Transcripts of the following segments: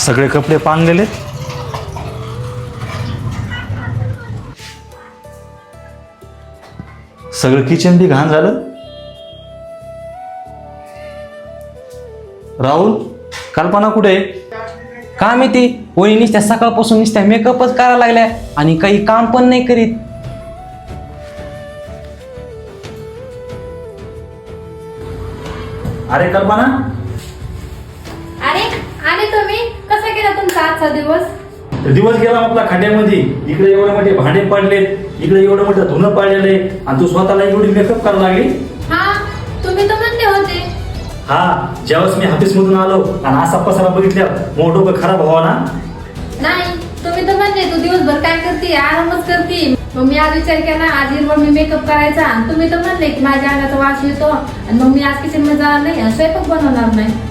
सगळे कपडे पांगलेले. सगळं किचन बी घाण झालं. राहुल, कल्पना कुठे आहे? का माहिती वही नुसत्या सकाळपासून नुसत्या मेकअपच करायला लागल्या आणि काही काम पण नाही करीत. अरे कल्पना, अरे आले तुम्ही. कसा गेला तुमचा आजचा दिवस? दिवस गेला आपला खड्ड्यामध्ये. इकडे एवढे मोठे भांडे पडलेत, इकडे एवढं मोठं धुणं पडलेलं आहे आणि तू स्वतःला एवढी मेकअप करायला लागली. हा, तुम्ही तर म्हणले होते. हा, ज्यावेळेस मी ऑफिस मधून आलो आणि असा पसारा बघितल्या मोठं डोकं खराब व्हावा ना. नाही, तुम्ही तर म्हणले तू दिवसभर काय करते, आरामच करते. मग मी आज विचार केला आज हिरवळ मी मेकअप करायचा आणि तुम्ही तर म्हणले की माझ्या अंगाचा वास येतो आणि मग मी आज किचन मध्ये जाणार नाही आणि स्वयंपाक बनवणार नाही.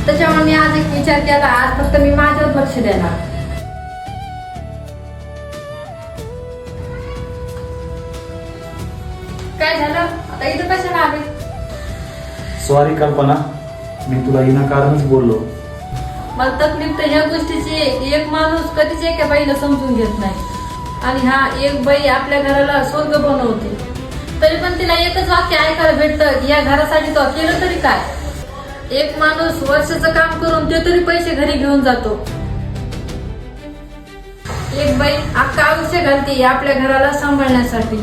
त्याच्यामुळे मी आज एक विचार केला, आज फक्त मी माझ्यावर लक्ष देणार. काय झालं आता इथं कशाला आले? सॉरी कल्पना, मी तुला विनाकारणच बोललो. मला तकलीफ तर ह्या गोष्टीची आहे की एक माणूस कधीच एका बाईला समजून घेत नाही आणि हा एक बाई आपल्या घराला स्वर्ग बनवते तरी पण तिला एकच वाक्य ऐकायला भेटतं की या घरासाठी तो केलं तरी काय. एक माणूस वर्षाचं काम करून ते तरी पैसे घरी घेऊन जातो. एक बाई अख्खं आयुष्य घालते आपल्या घराला सांभाळण्यासाठी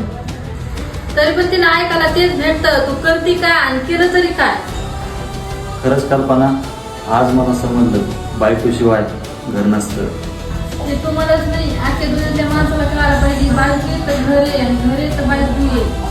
तरी पण तिला ऐकायला तेच भेटतं तू करती काय आणि केलं तरी काय. खरंच कल्पना, आज मला समजलं बायकोशिवाय घर नसतं. ते तुम्हालाच नाही, आजच्या दुनियेच्या माणसाला कळायला पाहिजे. बायको तर घर आहे आणि घर आहे तर बायको आहे.